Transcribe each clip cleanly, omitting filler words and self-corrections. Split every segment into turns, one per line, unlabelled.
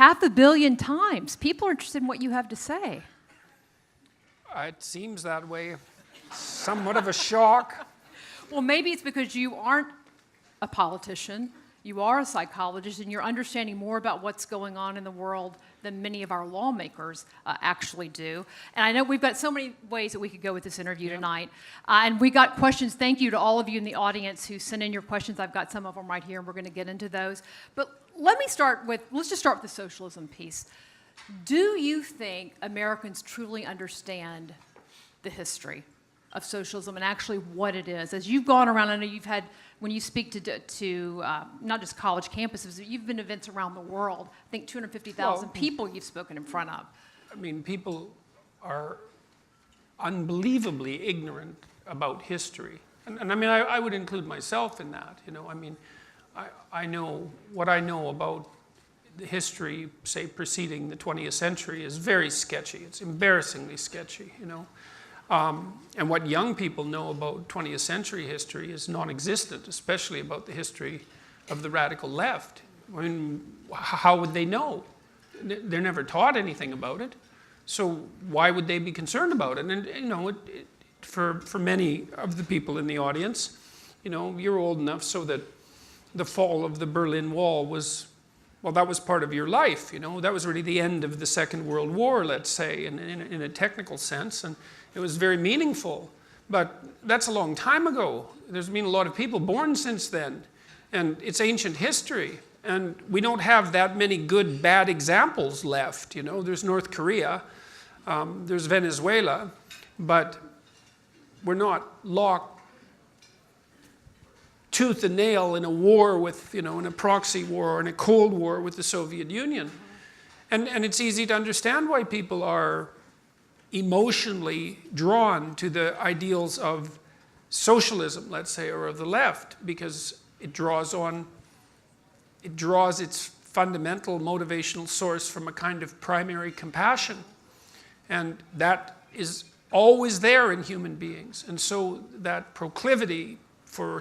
500 million times. People are interested in what you have to say.
It seems that way. Somewhat of a shock.
Well, maybe it's because you aren't a politician. You are a psychologist, and you're understanding more about what's going on in the world than many of our lawmakers actually do. And I know we've got so many ways that we could go with this interview tonight. And we got questions. Thank you to all of you in the audience who sent in your questions. I've got some of them right here, and we're going to get into those. But let's just start with the socialism piece. Do you think Americans truly understand the history of socialism and actually what it is? As you've gone around, I know you've had, when you speak to not just college campuses, you've been to events around the world. I think 250,000 people you've spoken in front of.
I mean, people are unbelievably ignorant about history. And I mean, I would include myself in that, you know. I mean, I know what I know about the history, say, preceding the 20th century is very sketchy. It's embarrassingly sketchy, you know. And what young people know about 20th century history is non-existent, especially about the history of the radical left. I mean, how would they know? They're never taught anything about it. So why would they be concerned about it? And, you know, for many of the people in the audience, you know, you're old enough so that the fall of the Berlin Wall was, well, that was part of your life, you know. That was really the end of the Second World War, let's say, in a technical sense. And it was very meaningful, but that's a long time ago. There's been a lot of people born since then, and it's ancient history, and we don't have that many good, bad examples left, you know. There's North Korea, there's Venezuela, but we're not locked tooth and nail in a war with, you know, in a proxy war or in a Cold War with the Soviet Union. And it's easy to understand why people are emotionally drawn to the ideals of socialism, let's say, or of the left, because it draws its fundamental motivational source from a kind of primary compassion. And that is always there in human beings. And so that proclivity for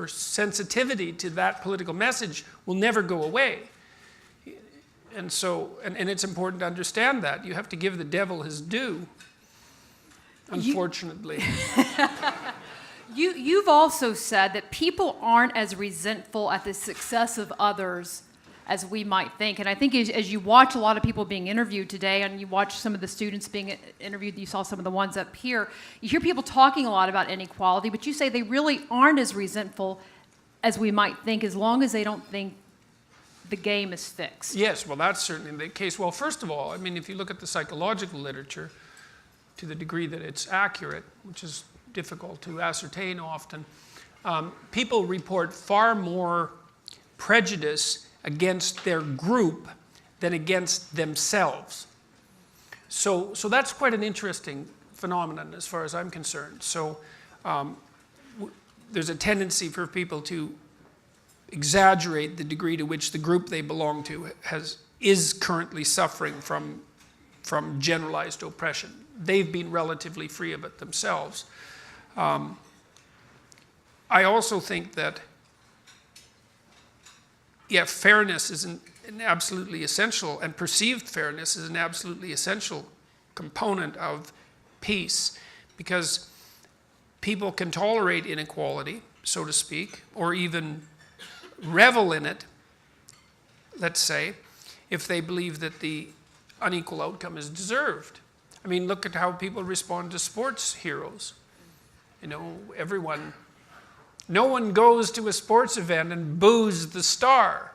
sensitivity to that political message will never go away. And so, and it's important to understand that. You have to give the devil his due, unfortunately.
You've also said that people aren't as resentful at the success of others as we might think. And I think as you watch a lot of people being interviewed today, and you watch some of the students being interviewed, you saw some of the ones up here, you hear people talking a lot about inequality, but you say they really aren't as resentful as we might think, as long as they don't think the game is fixed.
Yes, well, that's certainly the case. Well, first of all, I mean, if you look at the psychological literature, to the degree that it's accurate, which is difficult to ascertain often, people report far more prejudice against their group than against themselves. So that's quite an interesting phenomenon as far as I'm concerned. So there's a tendency for people to exaggerate the degree to which the group they belong to is currently suffering from generalized oppression. They've been relatively free of it themselves. I also think that, yeah, fairness is an absolutely essential, and perceived fairness is an absolutely essential component of peace, because people can tolerate inequality, so to speak, or even revel in it, let's say, if they believe that the unequal outcome is deserved. I mean, look at how people respond to sports heroes. You know, no one goes to a sports event and boos the star,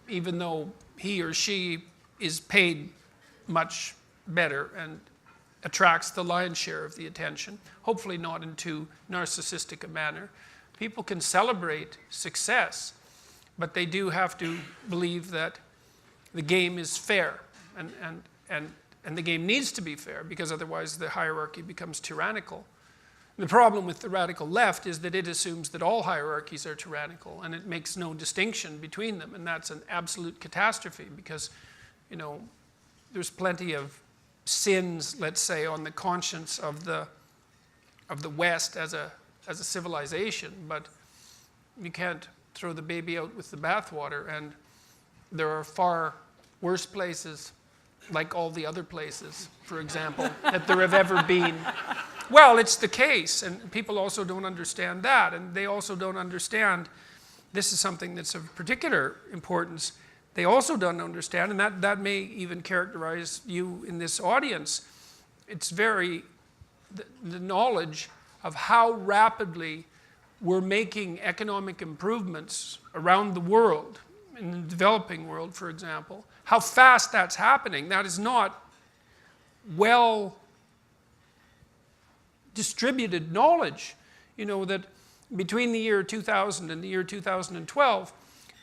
even though he or she is paid much better and attracts the lion's share of the attention, hopefully not in too narcissistic a manner. People can celebrate success, but they do have to believe that the game is fair, and the game needs to be fair, because otherwise the hierarchy becomes tyrannical. The problem with the radical left is that it assumes that all hierarchies are tyrannical, and it makes no distinction between them, and that's an absolute catastrophe, because, you know, there's plenty of sins, let's say, on the conscience of the West as a civilization, but you can't throw the baby out with the bathwater, and there are far worse places, like all the other places, for example, that there have ever been. Well, it's the case, and people also don't understand that, and they also don't understand, this is something that's of particular importance, they also don't understand, and that may even characterize you in this audience. It's the knowledge of how rapidly we're making economic improvements around the world, in the developing world, for example, how fast that's happening. That is not well distributed knowledge. You know, that between the year 2000 and the year 2012,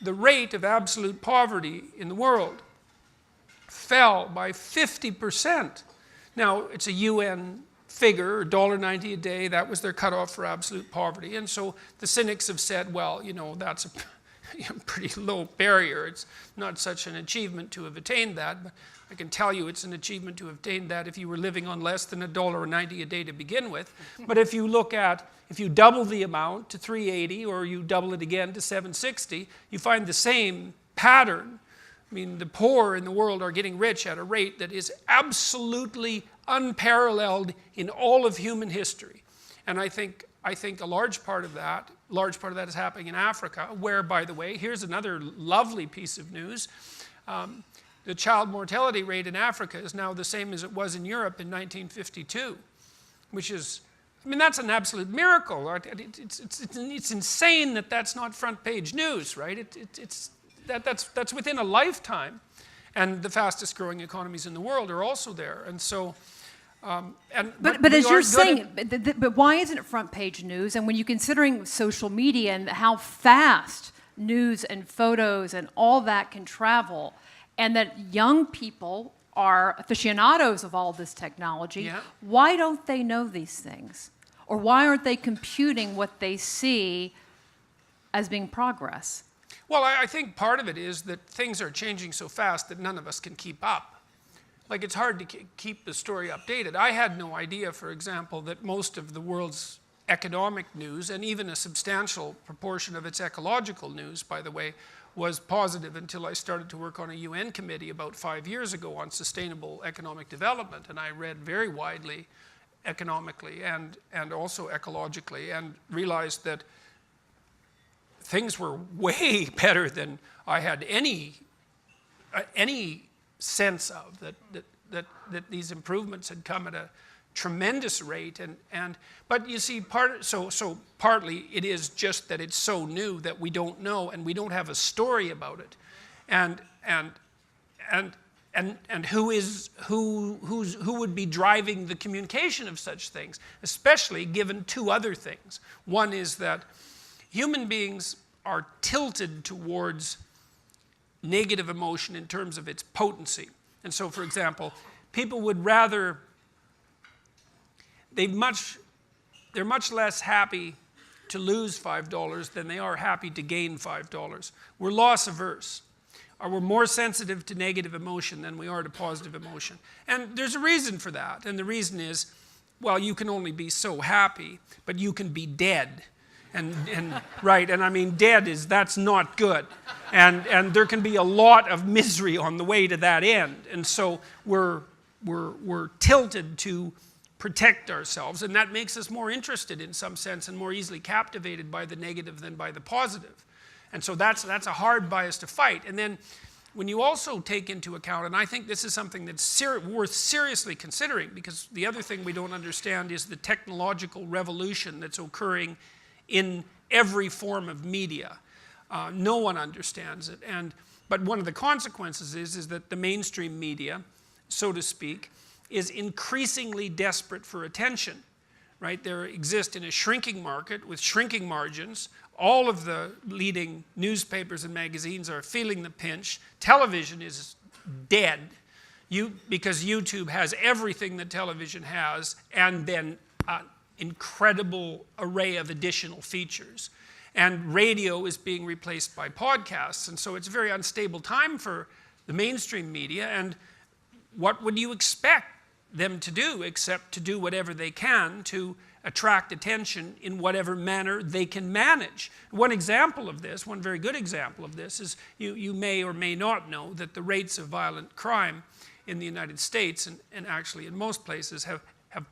the rate of absolute poverty in the world fell by 50%. Now, it's a UN figure, $1.90 a day, that was their cutoff for absolute poverty. And so the cynics have said, well, you know, that's a pretty low barrier. It's not such an achievement to have attained that, but I can tell you it's an achievement to have attained that if you were living on less than $1.90 a day to begin with. But if you look at, if you double the amount to 380 or you double it again to 760, you find the same pattern. I mean, the poor in the world are getting rich at a rate that is absolutely unparalleled in all of human history. And I think a large part of that is happening in Africa, where, by the way, here's another lovely piece of news. The child mortality rate in Africa is now the same as it was in Europe in 1952, which is, I mean, that's an absolute miracle. It's insane that that's not front page news, right? That's within a lifetime. And the fastest growing economies in the world are also there. And so,
but as you're saying, but why isn't it front page news? And when you're considering social media and how fast news and photos and all that can travel, and that young people are aficionados of all this technology,
yeah.
Why don't they know these things? Or why aren't they computing what they see as being progress?
Well, I think part of it is that things are changing so fast that none of us can keep up. Like, it's hard to keep the story updated. I had no idea, for example, that most of the world's economic news, and even a substantial proportion of its ecological news, by the way, was positive until I started to work on a UN committee about 5 years ago on sustainable economic development. And I read very widely economically and also ecologically, and realized that things were way better than I had any sense of, that these improvements had come at a tremendous rate. But you see, partly it is just that it's so new that we don't know, and we don't have a story about it, and who would be driving the communication of such things, especially given two other things. One is that human beings are tilted towards negative emotion in terms of its potency. And so, for example, people would rather, they're much less happy to lose $5 than they are happy to gain $5. We're loss averse, or we're more sensitive to negative emotion than we are to positive emotion. And there's a reason for that, and the reason is, well, you can only be so happy, but you can be dead. Right, and I mean, that's not good. And there can be a lot of misery on the way to that end. And so we're tilted to protect ourselves, and that makes us more interested in some sense and more easily captivated by the negative than by the positive. And so that's a hard bias to fight. And then when you also take into account, and I think this is something that's worth seriously considering, because the other thing we don't understand is the technological revolution that's occurring in every form of media. No one understands it. But one of the consequences is that the mainstream media, so to speak, is increasingly desperate for attention. Right? They exist in a shrinking market with shrinking margins. All of the leading newspapers and magazines are feeling the pinch. Television is dead because YouTube has everything that television has, and then incredible array of additional features. And radio is being replaced by podcasts. And so it's a very unstable time for the mainstream media. And what would you expect them to do except to do whatever they can to attract attention in whatever manner they can manage. One example of this, one very good example of this, is you may or may not know that the rates of violent crime in the United States, and actually in most places, have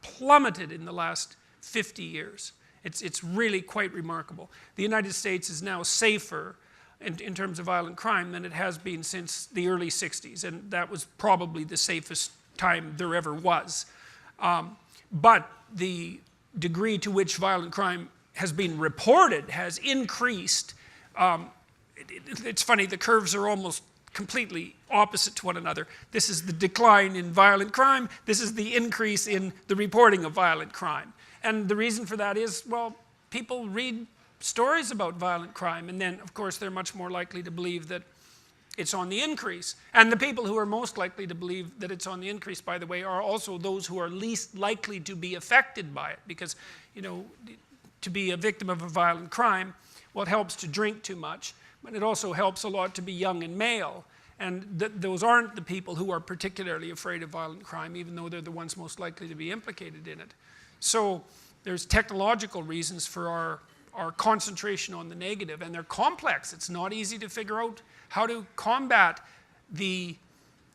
plummeted in the last 50 years. It's really quite remarkable. The United States is now safer in terms of violent crime than it has been since the early 60s, and that was probably the safest time there ever was. But the degree to which violent crime has been reported has increased. It's funny, the curves are almost completely opposite to one another. This is the decline in violent crime. This is the increase in the reporting of violent crime. And the reason for that is, well, people read stories about violent crime, and then, of course, they're much more likely to believe that it's on the increase. And the people who are most likely to believe that it's on the increase, by the way, are also those who are least likely to be affected by it. Because, you know, to be a victim of a violent crime, well, it helps to drink too much, but it also helps a lot to be young and male. And those aren't the people who are particularly afraid of violent crime, even though they're the ones most likely to be implicated in it. So there's technological reasons for our concentration on the negative, and they're complex. It's not easy to figure out how to combat the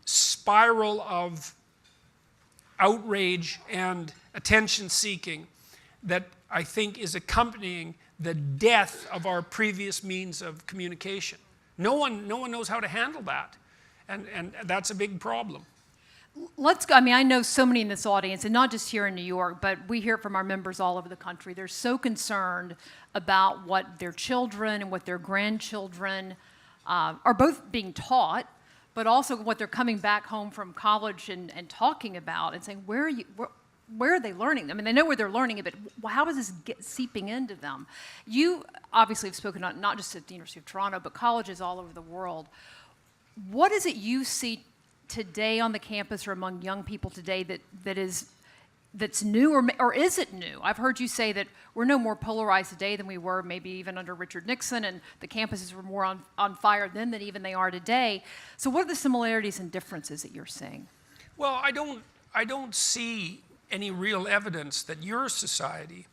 spiral of outrage and attention-seeking that I think is accompanying the death of our previous means of communication. No one knows how to handle that, and that's a big problem.
Let's go. I mean, I know so many in this audience, and not just here in New York, but we hear it from our members all over the country. They're so concerned about what their children and what their grandchildren are both being taught, but also what they're coming back home from college and talking about and saying, where are they learning? I mean, they know where they're learning it, but how is this seeping into them? You obviously have spoken not just at the University of Toronto, but colleges all over the world. What is it you see today on the campus or among young people today that's new, or is it new? I've heard you say that we're no more polarized today than we were maybe even under Richard Nixon, and the campuses were more on fire then than even they are today. So what are the similarities and differences that you're seeing?
Well, I don't see any real evidence that your society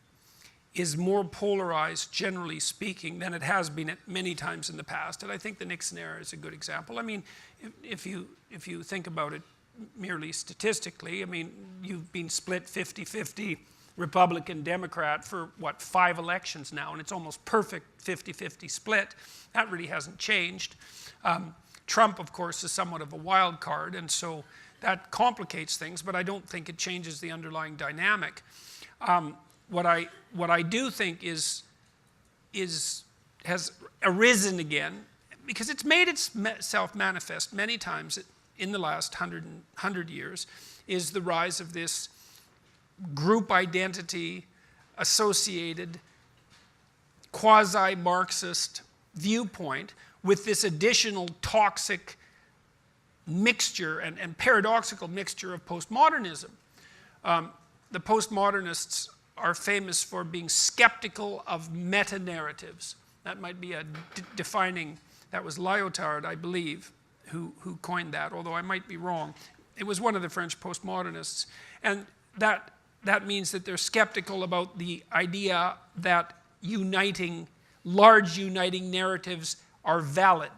is more polarized, generally speaking, than it has been at many times in the past. And I think the Nixon era is a good example. I mean, if you think about it merely statistically, I mean, you've been split 50-50 Republican, Democrat for, what, 5 elections now, and it's almost perfect 50-50 split. That really hasn't changed. Trump, of course, is somewhat of a wild card, and so that complicates things, but I don't think it changes the underlying dynamic. What I do think has arisen again, because it's made itself manifest many times in the last 100 years, is the rise of this group identity associated quasi-Marxist viewpoint with this additional toxic mixture and paradoxical mixture of postmodernism. The postmodernists are famous for being skeptical of meta-narratives. That might be a defining, that was Lyotard, I believe, who coined that, although I might be wrong. It was one of the French postmodernists. And that means that they're skeptical about the idea that large uniting narratives are valid.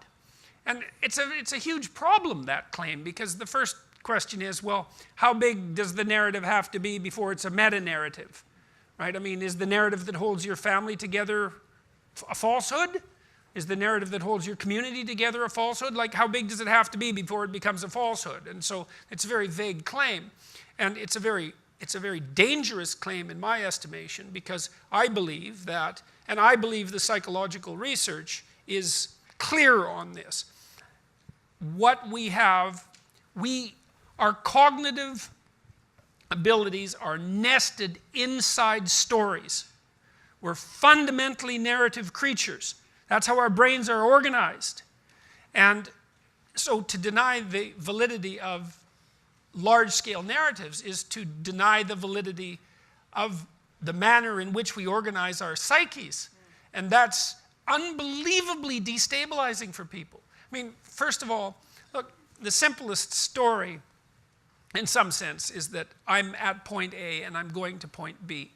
And it's a huge problem, that claim, because the first question is, well, how big does the narrative have to be before it's a meta-narrative? Right? I mean, is the narrative that holds your family together a falsehood? Is the narrative that holds your community together a falsehood? Like, how big does it have to be before it becomes a falsehood? And so it's a very vague claim. And it's a very dangerous claim in my estimation, because I believe that, and I believe the psychological research is clear on this. What we have, our cognitive abilities are nested inside stories. We're fundamentally narrative creatures. That's how our brains are organized. And so to deny the validity of large-scale narratives is to deny the validity of the manner in which we organize our psyches. And that's unbelievably destabilizing for people. I mean, first of all, look, the simplest story in some sense, is that I'm at point A and I'm going to point B.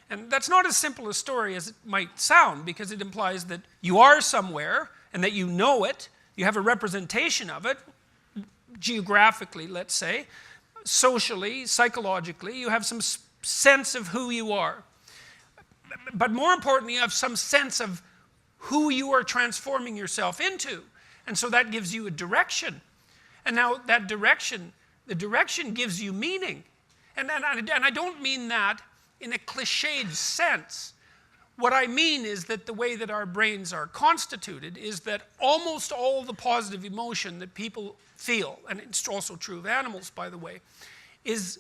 And that's not as simple a story as it might sound, because it implies that you are somewhere and that you know it, you have a representation of it, geographically, let's say, socially, psychologically, you have some sense of who you are. But more importantly, you have some sense of who you are transforming yourself into. And so that gives you a direction. And now that direction, the direction gives you meaning. And I don't mean that in a cliched sense. What I mean is that the way that our brains are constituted is that almost all the positive emotion that people feel, and it's also true of animals, by the way, it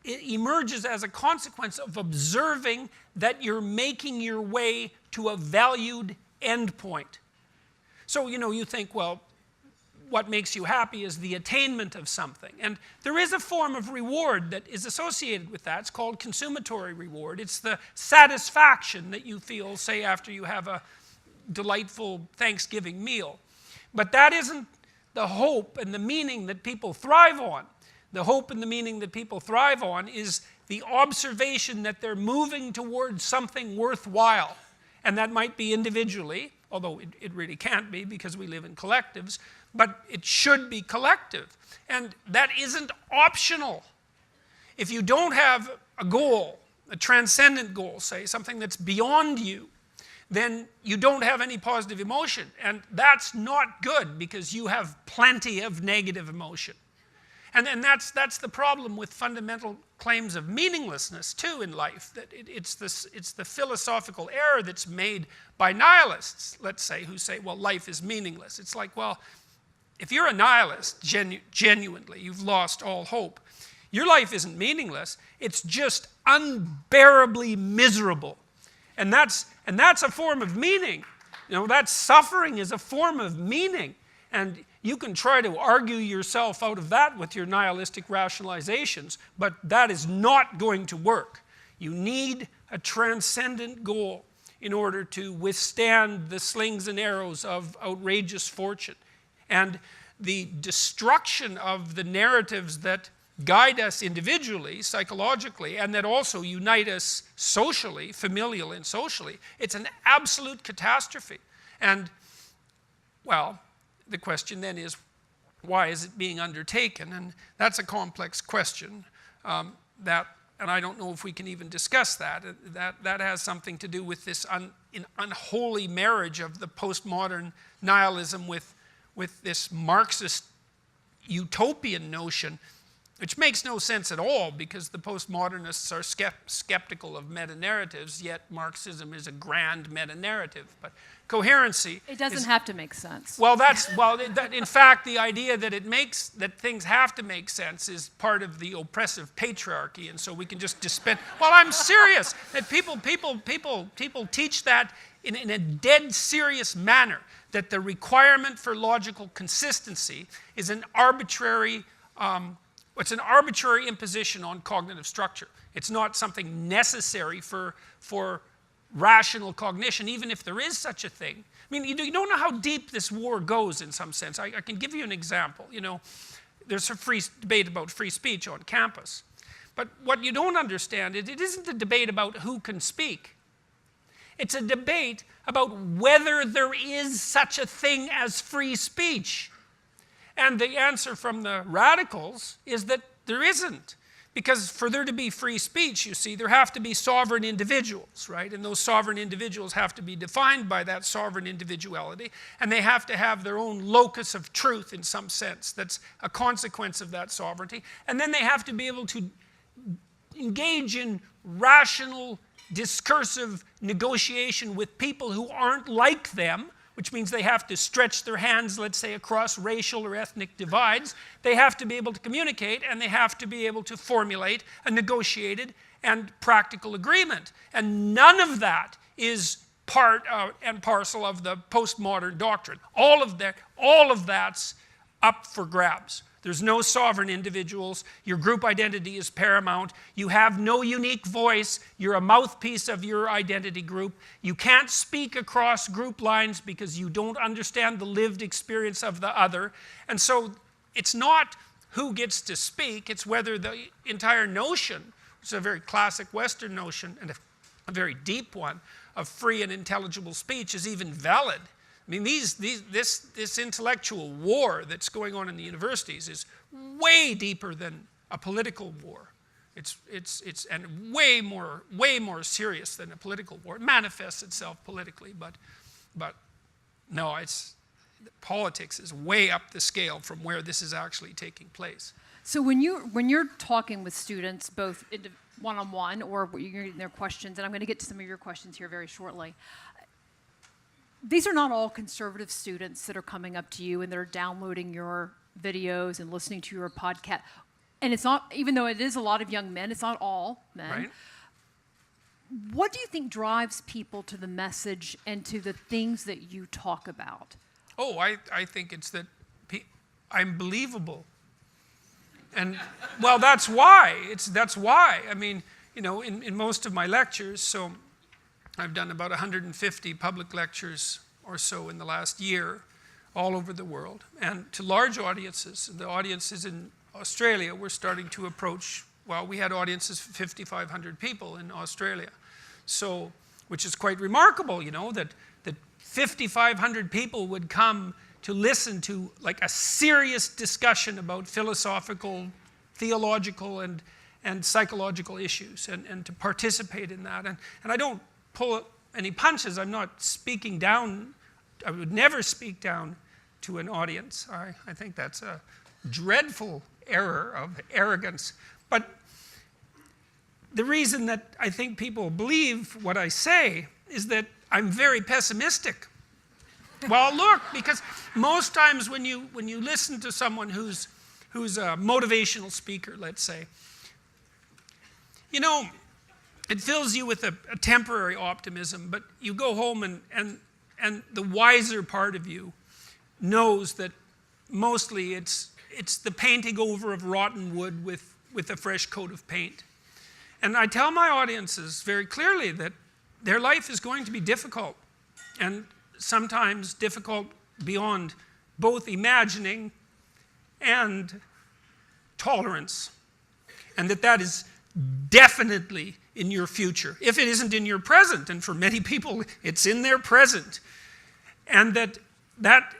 emerges as a consequence of observing that you're making your way to a valued endpoint. So, you think, well, what makes you happy is the attainment of something. And there is a form of reward that is associated with that. It's called consummatory reward. It's the satisfaction that you feel, say, after you have a delightful Thanksgiving meal. But that isn't the hope and the meaning that people thrive on. The hope and the meaning that people thrive on is the observation that they're moving towards something worthwhile. And that might be individually, although it really can't be because we live in collectives, but it should be collective. And that isn't optional. If you don't have a goal, a transcendent goal, say, something that's beyond you, then you don't have any positive emotion. And that's not good, because you have plenty of negative emotion. And that's the problem with fundamental claims of meaninglessness, too, in life. That it's the philosophical error that's made by nihilists, let's say, who say, well, life is meaningless. It's like, well, if you're a nihilist, genuinely, you've lost all hope. Your life isn't meaningless. It's just unbearably miserable. And that's a form of meaning. That suffering is a form of meaning. And you can try to argue yourself out of that with your nihilistic rationalizations, but that is not going to work. You need a transcendent goal in order to withstand the slings and arrows of outrageous fortune. And the destruction of the narratives that guide us individually, psychologically, and that also unite us socially, familial and socially, it's an absolute catastrophe. And, well, the question then is, why is it being undertaken? And that's a complex question and I don't know if we can even discuss that. That has something to do with this unholy marriage of the postmodern nihilism with this Marxist utopian notion, which makes no sense at all, because the postmodernists are skeptical of meta-narratives, yet Marxism is a grand meta-narrative. But coherency...
It doesn't have to make sense.
Well, in fact, the idea that things have to make sense is part of the oppressive patriarchy, and so we can just dispense... Well, I'm serious. That people teach that in a dead serious manner, that the requirement for logical consistency is an arbitrary... it's an arbitrary imposition on cognitive structure. It's not something necessary for rational cognition, even if there is such a thing. I mean, you don't know how deep this war goes in some sense. I can give you an example. There's a debate about free speech on campus. But what you don't understand is it isn't a debate about who can speak. It's a debate about whether there is such a thing as free speech. And the answer from the radicals is that there isn't. Because for there to be free speech, you see, there have to be sovereign individuals, right? And those sovereign individuals have to be defined by that sovereign individuality, and they have to have their own locus of truth in some sense that's a consequence of that sovereignty. And then they have to be able to engage in rational, discursive negotiation with people who aren't like them, which means they have to stretch their hands, let's say, across racial or ethnic divides. They have to be able to communicate, and they have to be able to formulate a negotiated and practical agreement. And none of that is part and parcel of the postmodern doctrine. All of that's up for grabs. There's no sovereign individuals. Your group identity is paramount. You have no unique voice. You're a mouthpiece of your identity group. You can't speak across group lines because you don't understand the lived experience of the other. And so it's not who gets to speak, it's whether the entire notion, which is a very classic Western notion and a very deep one, of free and intelligible speech is even valid. I mean, this intellectual war that's going on in the universities is way deeper than a political war. It's and way more serious than a political war. It manifests itself politically, but no, politics is way up the scale from where this is actually taking place.
So when you're talking with students, both one-on-one or you're getting their questions, and I'm going to get to some of your questions here very shortly. These are not all conservative students that are coming up to you and they're downloading your videos and listening to your podcast. And it's not, even though it is a lot of young men, it's not all men.
Right.
What do you think drives people to the message and to the things that you talk about?
Oh, I think it's that I'm believable. And, well, that's why. That's why. I mean, you know, in most of my lectures, so I've done about 150 public lectures or so in the last year, all over the world, and to large audiences. The audiences in Australia were starting to approach, well, we had audiences of 5,500 people in Australia, so, which is quite remarkable, you know, that 5,500 people would come to listen to like a serious discussion about philosophical, theological, and psychological issues, and to participate in that. And I don't pull any punches. I'm not speaking down. I would never speak down to an audience. I think that's a dreadful error of arrogance. But the reason that I think people believe what I say is that I'm very pessimistic. Well, look, because most times when you listen to someone who's a motivational speaker, let's say, you know, it fills you with a temporary optimism, but you go home and the wiser part of you knows that mostly it's the painting over of rotten wood with a fresh coat of paint. And I tell my audiences very clearly that their life is going to be difficult, and sometimes difficult beyond both imagining and tolerance, and that is definitely in your future, if it isn't in your present, and for many people it's in their present, and that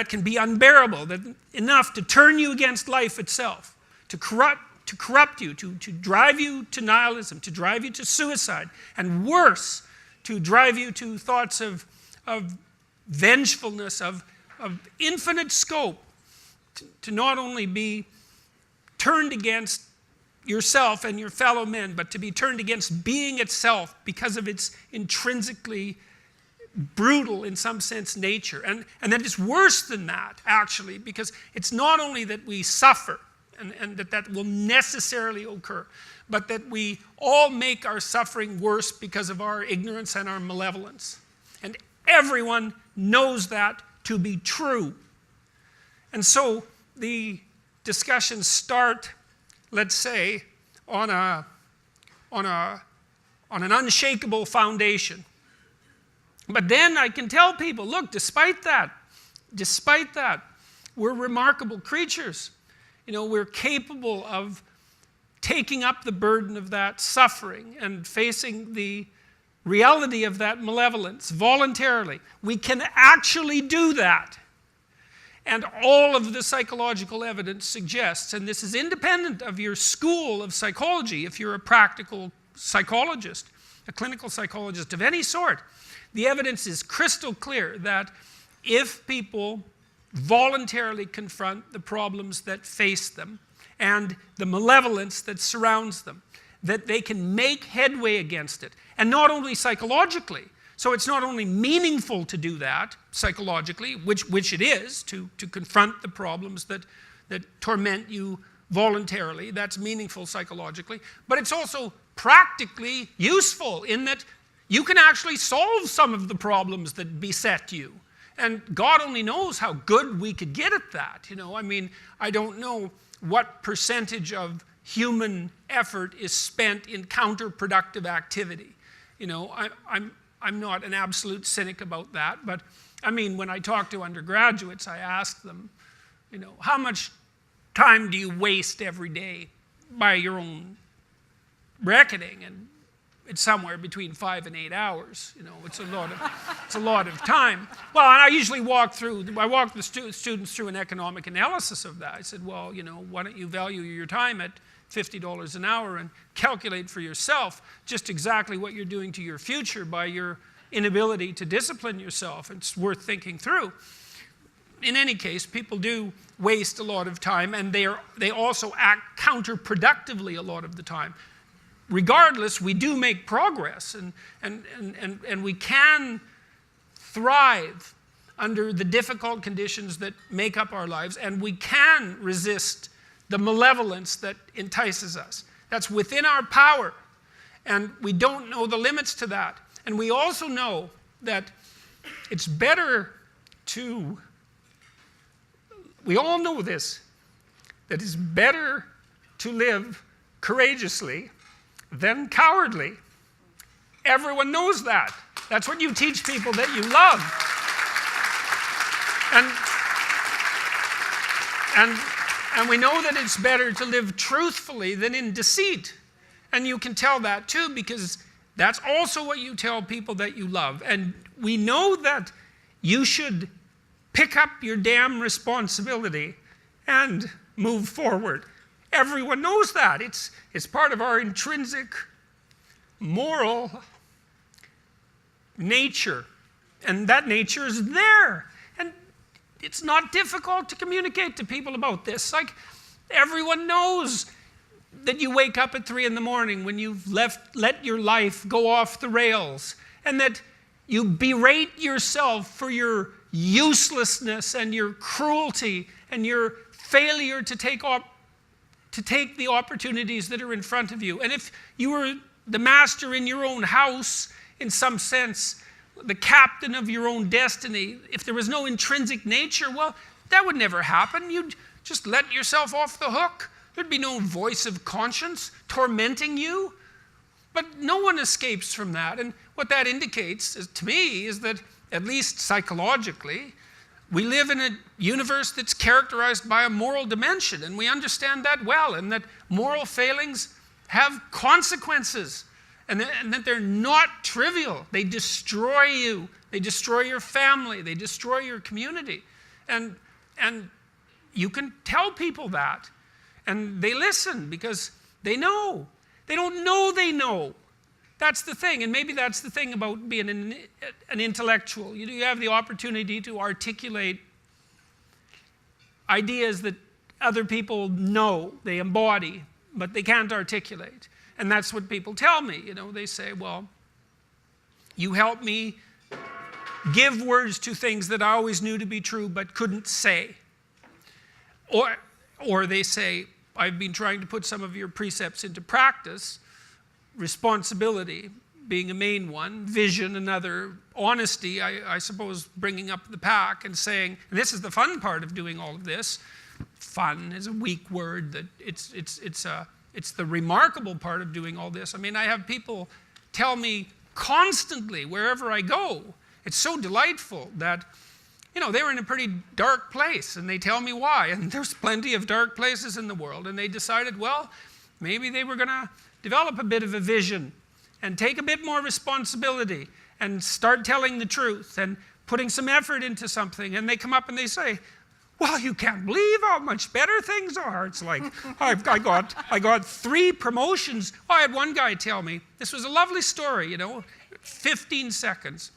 can be unbearable, that enough to turn you against life itself, to corrupt you, to drive you to nihilism, to drive you to suicide, and worse, to drive you to thoughts of vengefulness, of infinite scope, to not only be turned against yourself and your fellow men, but to be turned against being itself because of its intrinsically brutal, in some sense, nature. And that it's worse than that, actually, because it's not only that we suffer, and that will necessarily occur, but that we all make our suffering worse because of our ignorance and our malevolence. And everyone knows that to be true. And so the discussions start, let's say, on an unshakable foundation. But then I can tell people, look, despite that, we're remarkable creatures. You know, we're capable of taking up the burden of that suffering and facing the reality of that malevolence voluntarily. We can actually do that. And all of the psychological evidence suggests, and this is independent of your school of psychology, if you're a practical psychologist, a clinical psychologist of any sort, the evidence is crystal clear that if people voluntarily confront the problems that face them and the malevolence that surrounds them, that they can make headway against it. And not only psychologically. So it's not only meaningful to do that psychologically, which it is, to confront the problems that torment you voluntarily. That's meaningful psychologically. But it's also practically useful in that you can actually solve some of the problems that beset you. And God only knows how good we could get at that. You know, I mean, I don't know what percentage of human effort is spent in counterproductive activity. You know, I'm not an absolute cynic about that, but I mean, when I talk to undergraduates, I ask them, You know, how much time do you waste every day by your own reckoning? And it's somewhere between 5 and 8 hours. You know, it's a lot of time. Well, and I usually walk the students through an economic analysis of that. I said, well, you know, why don't you value your time at $50 an hour and calculate for yourself just exactly what you're doing to your future by your inability to discipline yourself. It's worth thinking through. In any case, people do waste a lot of time, and they also act counterproductively a lot of the time. Regardless, we do make progress, and we can thrive under the difficult conditions that make up our lives, and we can resist the malevolence that entices us. That's within our power, and we don't know the limits to that. And we also know that it's better to, we all know this, that it's better to live courageously than cowardly. Everyone knows that. That's what you teach people that you love. And we know that it's better to live truthfully than in deceit. And you can tell that too, because that's also what you tell people that you love. And we know that you should pick up your damn responsibility and move forward. Everyone knows that. It's part of our intrinsic moral nature. And that nature is there. And it's not difficult to communicate to people about this. Like, everyone knows that you wake up at 3 in the morning when you've let your life go off the rails, and that you berate yourself for your uselessness and your cruelty and your failure to take the opportunities that are in front of you. And if you were the master in your own house, in some sense, the captain of your own destiny, if there was no intrinsic nature, well, that would never happen. You'd just let yourself off the hook. There'd be no voice of conscience tormenting you. But no one escapes from that. And what that indicates, to me, is that, at least psychologically, we live in a universe that's characterized by a moral dimension, and we understand that well, and that moral failings have consequences, and that they're not trivial. They destroy you. They destroy your family. They destroy your community. And you can tell people that, and they listen because they know. They don't know they know. That's the thing, and maybe that's the thing about being an intellectual. You have the opportunity to articulate ideas that other people know, they embody, but they can't articulate. And that's what people tell me. You know, they say, well, you help me give words to things that I always knew to be true but couldn't say. Or they say, I've been trying to put some of your precepts into practice. Responsibility being a main one, vision another, honesty, I suppose, bringing up the pack and saying, and this is the fun part of doing all of this. Fun is a weak word. That it's the remarkable part of doing all this. I mean, I have people tell me constantly wherever I go. It's so delightful that, you know, they were in a pretty dark place, and they tell me why. And there's plenty of dark places in the world, and they decided, well, maybe they were going to develop a bit of a vision and take a bit more responsibility and start telling the truth and putting some effort into something. And they come up and they say, well, you can't believe how much better things are. It's like, I got 3 promotions. Oh, I had one guy tell me, this was a lovely story, you know, 15 seconds.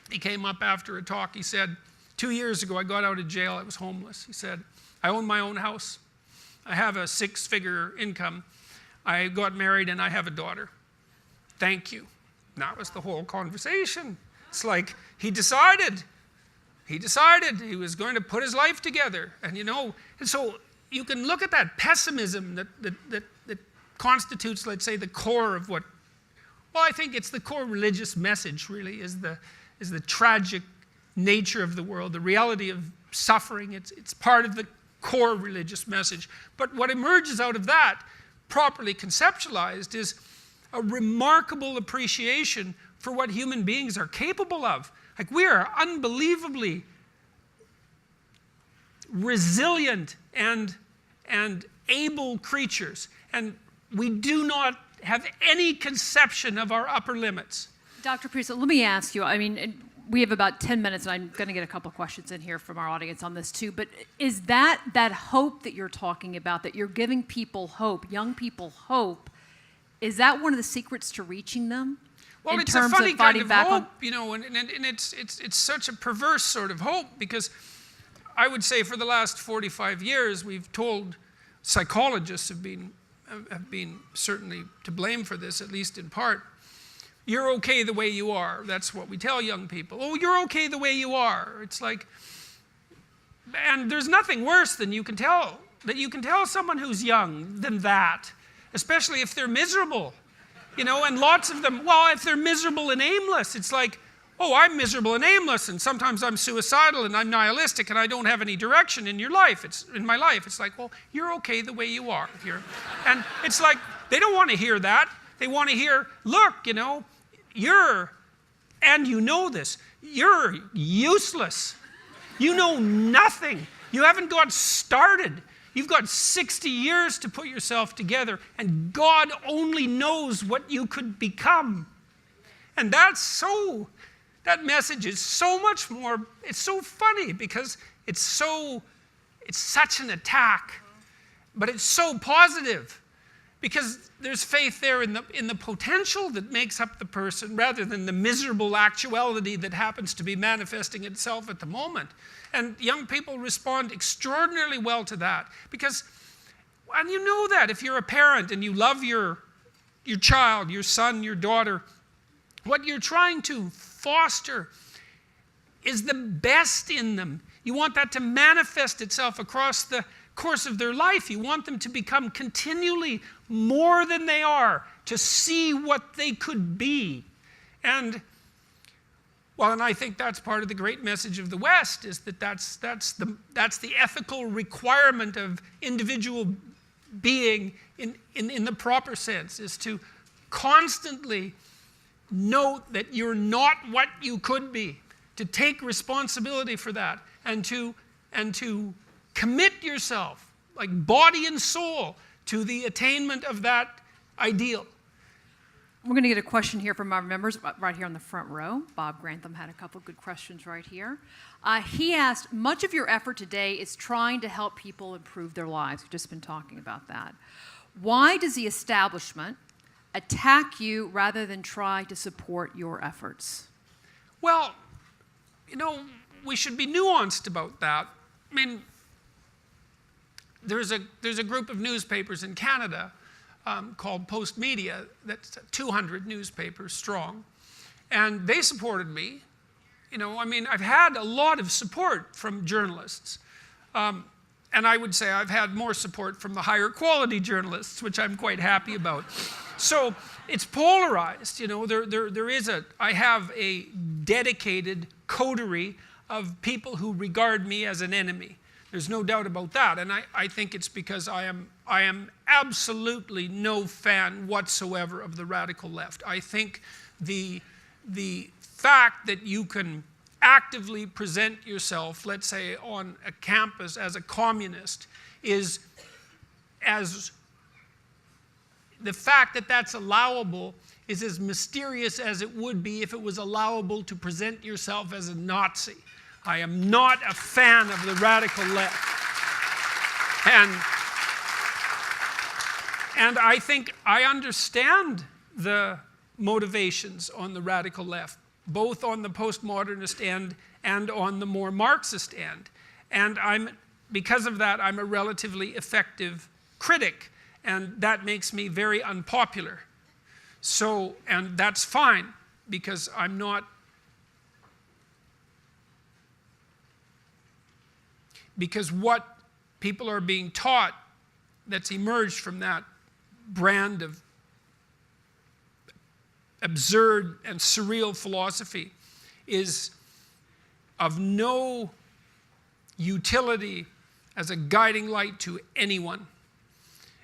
He came up after a talk. He said, 2 years ago, I got out of jail. I was homeless. He said, I own my own house. I have a 6-figure income. I got married and I have a daughter. Thank you. And that was the whole conversation. It's like he decided he was going to put his life together. And you know, and so you can look at that pessimism that constitutes, let's say, the core of what, well, I think it's the core religious message, really, is the tragic nature of the world, the reality of suffering. It's part of the core religious message. But what emerges out of that, properly conceptualized, is a remarkable appreciation for what human beings are capable of. Like, we are unbelievably resilient and able creatures. And we do not have any conception of our upper limits.
Dr. Peterson, let me ask you, I mean, we have about 10 minutes, and I'm going to get a couple of questions in here from our audience on this too, but is that hope that you're talking about, that you're giving people hope, young people hope, is that one of the secrets to reaching them?
Well, it's a funny kind of hope, you know, and it's such a perverse sort of hope, because I would say for the last 45 years we've told, psychologists have been certainly to blame for this, at least in part, you're okay the way you are. That's what we tell young people. Oh, you're okay the way you are. It's like, and there's nothing worse than you can tell someone who's young than that, especially if they're miserable. You know, and lots of them, well, if they're miserable and aimless, it's like, oh, I'm miserable and aimless, and sometimes I'm suicidal and I'm nihilistic and I don't have any direction in your life. In my life. It's like, well, you're okay the way you are. And it's like, they don't want to hear that. They want to hear, look, you know, and you know this, you're useless. You know nothing. You haven't got started. You've got 60 years to put yourself together, and God only knows what you could become. And that message is so much more, it's so funny because it's such an attack, but it's so positive because there's faith there in the potential that makes up the person rather than the miserable actuality that happens to be manifesting itself at the moment. And young people respond extraordinarily well to that because, and you know that if you're a parent and you love your child, your son, your daughter, what you're trying to foster is the best in them. You want that to manifest itself across the course of their life. You want them to become continually more than they are, to see what they could be. And well, and I think that's part of the great message of the West, is that that's the ethical requirement of individual being in the proper sense, is to constantly note that you're not what you could be, to take responsibility for that, and to commit yourself, like body and soul, to the attainment of that ideal.
We're going to get a question here from our members right here on the front row. Bob Grantham had a couple of good questions right here. He asked, much of your effort today is trying to help people improve their lives. We've just been talking about that. Why does the establishment attack you rather than try to support your efforts?
Well, you know, we should be nuanced about that. I mean, there's a group of newspapers in Canada called Post Media, that's 200 newspapers strong, and they supported me. You know, I mean, I've had a lot of support from journalists, and I would say I've had more support from the higher quality journalists, which I'm quite happy about. So it's polarized, you know. I have a dedicated coterie of people who regard me as an enemy. There's no doubt about that, and I think it's because I am absolutely no fan whatsoever of the radical left. I think the fact that you can actively present yourself, let's say on a campus as a communist, is as the fact that that's allowable is as mysterious as it would be if it was allowable to present yourself as a Nazi. I am not a fan of the radical left. And I think I understand the motivations on the radical left, both on the postmodernist end and on the more Marxist end. And because of that, I'm a relatively effective critic, and that makes me very unpopular. So, and that's fine, because I'm not, because what people are being taught that's emerged from that brand of absurd and surreal philosophy is of no utility as a guiding light to anyone.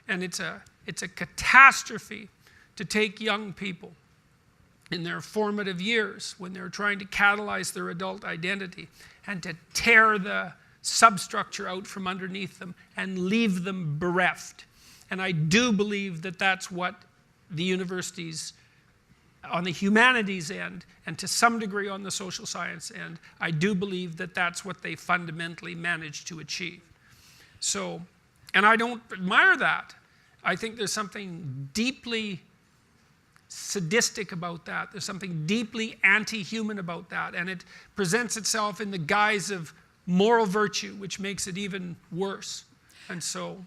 And it's a catastrophe to take young people in their formative years when they're trying to catalyze their adult identity and to tear the substructure out from underneath them and leave them bereft. And I do believe that that's what the universities on the humanities end, and to some degree on the social science end, I do believe that that's what they fundamentally managed to achieve. So, and I don't admire that. I think there's something deeply sadistic about that. There's something deeply anti-human about that. And it presents itself in the guise of moral virtue, which makes it even worse. And so,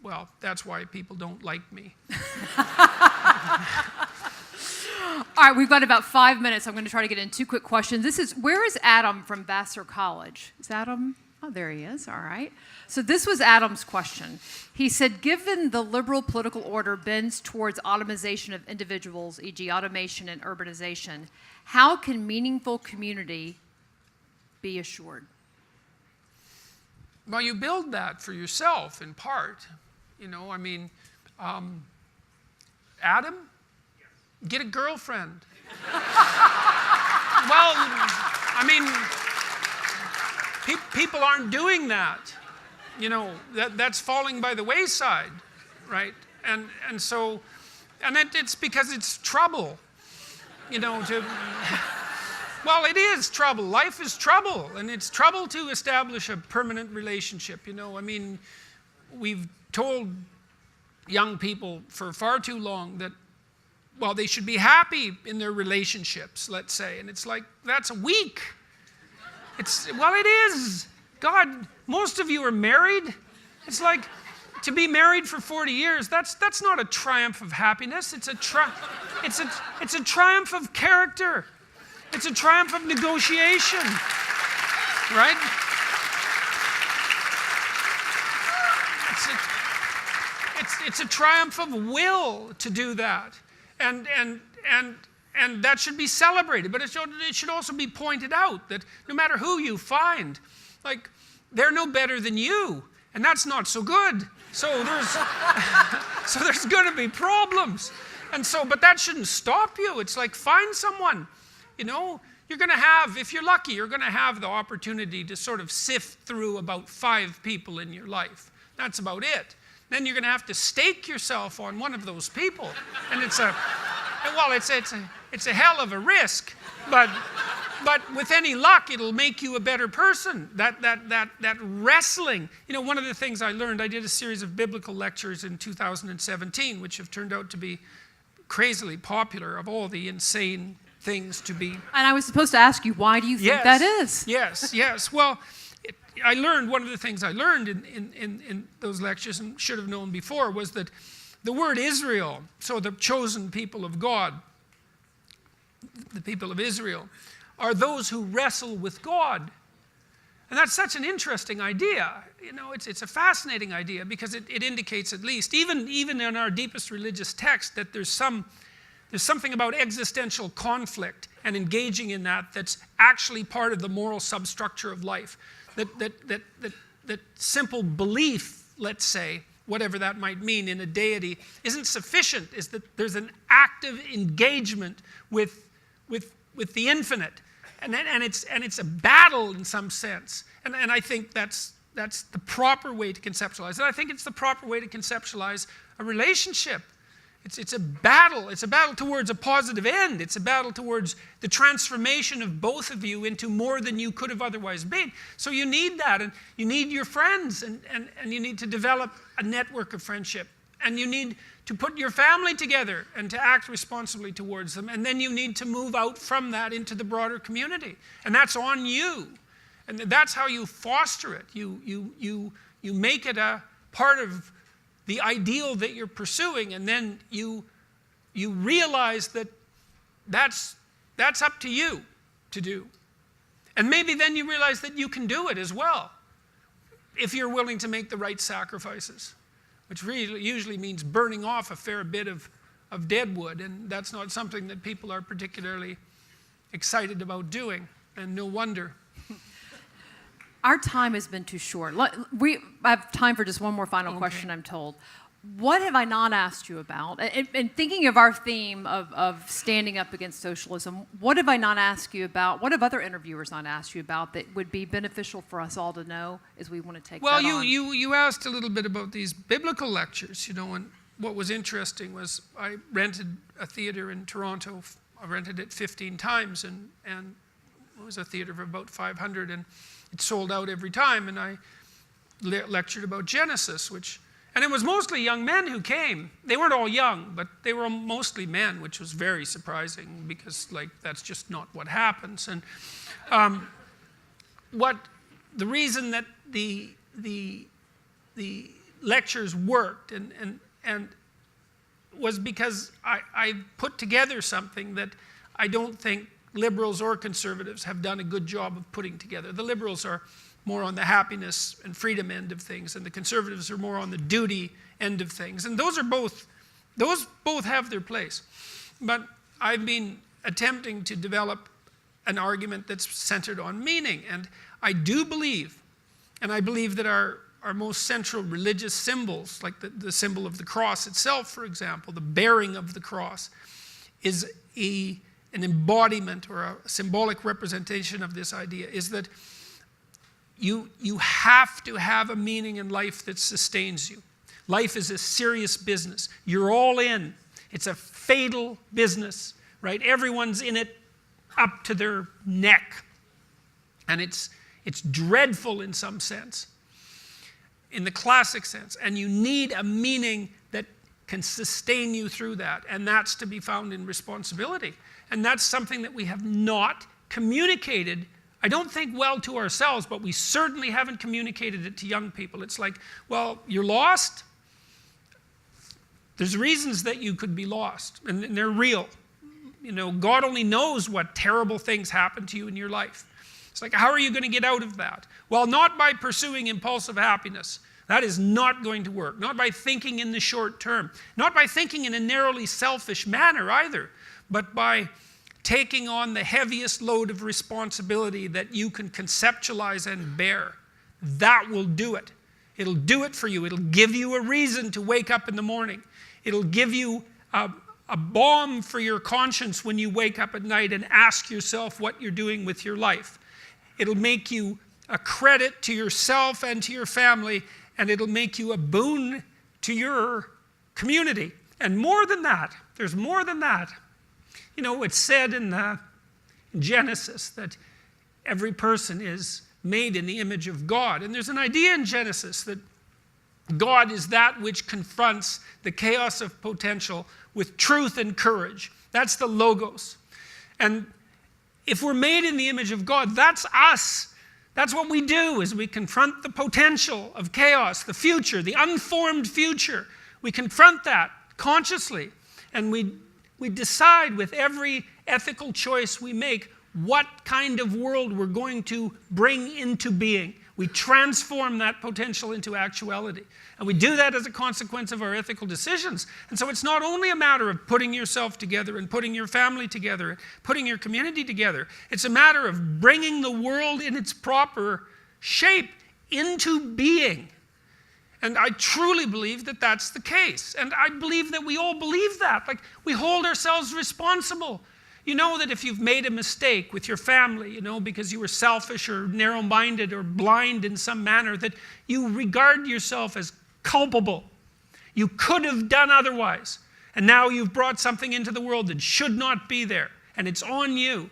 well, that's why people don't like me.
All right, we've got about 5 minutes. I'm going to try to get in 2 quick questions. Where is Adam from Vassar College? Is Adam? Oh, there he is. All right. So this was Adam's question. He said, given the liberal political order bends towards automation of individuals, e.g. automation and urbanization, how can meaningful community be assured?
Well, you build that for yourself in part. You know, I mean, Adam? Get a girlfriend. Well, I mean, people aren't doing that. You know, that's falling by the wayside, right? And so, and it's because it's trouble, you know, well, it is trouble. Life is trouble, and it's trouble to establish a permanent relationship, you know. I mean, we've told young people for far too long that, well, they should be happy in their relationships, let's say. And it's like, that's weak. Well, it is. God, most of you are married. It's like, to be married for 40 years, that's not a triumph of happiness. It's a triumph of character. It's a triumph of negotiation, right? It's a triumph of will to do that. And that should be celebrated, but it should also be pointed out that no matter who you find, like, they're no better than you, and that's not so good. So there's going to be problems, but that shouldn't stop you. It's like, find someone, you know. You're going to have, if you're lucky, you're going to have the opportunity to sort of sift through about 5 people in your life. That's about it. Then you're going to have to stake yourself on one of those people, and it's a hell of a risk, but with any luck, it'll make you a better person. That wrestling, you know, one of the things I learned, I did a series of biblical lectures in 2017, which have turned out to be crazily popular, of all the insane things to be.
And I was supposed to ask you, why do you think that is?
Yes. Well, one of the things I learned in those lectures, and should have known before, was that the word Israel, so the chosen people of God, the people of Israel, are those who wrestle with God. And that's such an interesting idea. You know, it's a fascinating idea, because it indicates, at least, even in our deepest religious text, that there's something about existential conflict and engaging in that's actually part of the moral substructure of life. That simple belief, let's say, whatever that might mean, in a deity isn't sufficient. Is that there's an active engagement with the infinite, and it's a battle in some sense. And I think that's the proper way to conceptualize it. I think it's the proper way to conceptualize a relationship. It's a battle. It's a battle towards a positive end. It's a battle towards the transformation of both of you into more than you could have otherwise been. So you need that, and you need your friends, and you need to develop a network of friendship. And you need to put your family together and to act responsibly towards them. And then you need to move out from that into the broader community. And that's on you. And that's how you foster it. You make it a part of the ideal that you're pursuing, and then you realize that that's up to you to do. And maybe then you realize that you can do it as well, if you're willing to make the right sacrifices, which really usually means burning off a fair bit of dead wood, and that's not something that people are particularly excited about doing, and no wonder.
Our time has been too short. I have time for just one more final question, I'm told. what have I not asked you about? And thinking of our theme of standing up against socialism, what have I not asked you about? What have other interviewers not asked you about that would be beneficial for us all to know as we want to take
well,
that on?
you asked a little bit about these biblical lectures, and what was interesting was I rented a theater in Toronto. I rented it 15 times, and it was a theater of about 500, and it sold out every time, and I lectured about Genesis, and it was mostly young men who came. They weren't all young, but they were mostly men, which was very surprising because, that's just not what happens. And the reason that the lectures worked and was because I put together something that I don't think liberals or conservatives have done a good job of putting together. The liberals are more on the happiness and freedom end of things, and the conservatives are more on the duty end of things. And those both have their place. But I've been attempting to develop an argument that's centered on meaning. And I do believe, and I believe that our most central religious symbols, like the symbol of the cross itself, for example, the bearing of the cross, is an embodiment or a symbolic representation of this idea, is that you have to have a meaning in life that sustains you. Life is a serious business. You're all in. It's a fatal business, right? Everyone's in it up to their neck. And it's dreadful in some sense, in the classic sense. And you need a meaning that can sustain you through that. And that's to be found in responsibility. And that's something that we have not communicated, I don't think, well to ourselves, but we certainly haven't communicated it to young people. It's like, well, you're lost. There's reasons that you could be lost, and they're real. God only knows what terrible things happen to you in your life. It's like, how are you going to get out of that? Well, not by pursuing impulsive happiness. That is not going to work. Not by thinking in the short term. Not by thinking in a narrowly selfish manner either, but by taking on the heaviest load of responsibility that you can conceptualize and bear. That will do it. It'll do it for you. It'll give you a reason to wake up in the morning. It'll give you a balm for your conscience when you wake up at night and ask yourself what you're doing with your life. It'll make you a credit to yourself and to your family, and it'll make you a boon to your community. And more than that, there's more than that. It's said in Genesis that every person is made in the image of God. And there's an idea in Genesis that God is that which confronts the chaos of potential with truth and courage. That's the logos. And if we're made in the image of God, that's us. That's what we do, is we confront the potential of chaos, the future, the unformed future. We confront that consciously. And we decide with every ethical choice we make what kind of world we're going to bring into being. We transform that potential into actuality. And we do that as a consequence of our ethical decisions. And so it's not only a matter of putting yourself together and putting your family together, and putting your community together. It's a matter of bringing the world in its proper shape into being. And I truly believe that that's the case. And I believe that we all believe that. Like, we hold ourselves responsible. You know that if you've made a mistake with your family, because you were selfish or narrow-minded or blind in some manner, that you regard yourself as culpable. You could have done otherwise. And now you've brought something into the world that should not be there. And it's on you.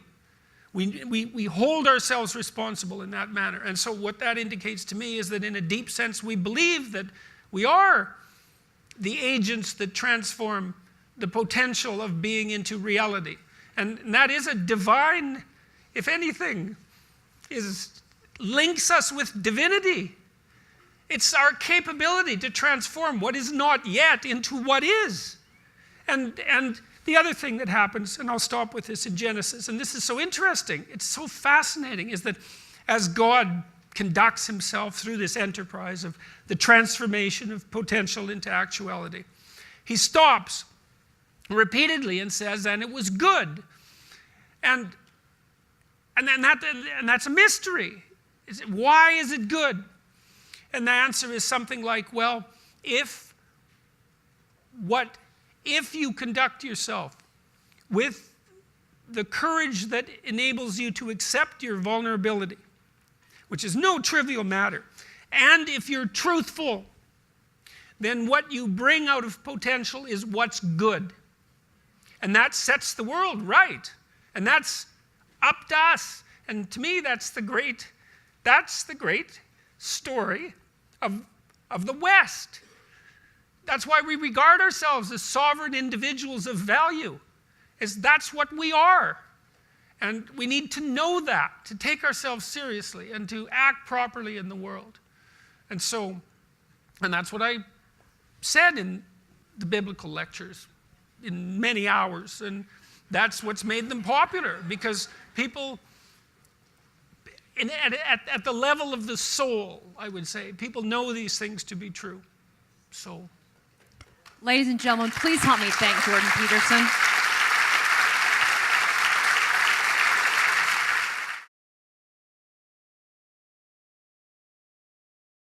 We hold ourselves responsible in that manner. And so what that indicates to me is that in a deep sense we believe that we are the agents that transform the potential of being into reality. And that is a divine, if anything, links us with divinity. It's our capability to transform what is not yet into what is. And the other thing that happens, and I'll stop with this in Genesis, and this is so interesting, it's so fascinating, is that as God conducts himself through this enterprise of the transformation of potential into actuality, he stops repeatedly and says, and it was good. And that's a mystery. Why is it good? And the answer is something like, well, if if you conduct yourself with the courage that enables you to accept your vulnerability, which is no trivial matter, and if you're truthful, then what you bring out of potential is what's good. And that sets the world right. And that's up to us. And to me, that's the great story of the West. That's why we regard ourselves as sovereign individuals of value, is that's what we are. And we need to know that, to take ourselves seriously and to act properly in the world. And that's what I said in the biblical lectures in many hours. And that's what's made them popular, because people, at the level of the soul, I would say, people know these things to be true. So,
ladies and gentlemen, please help me thank Jordan Peterson.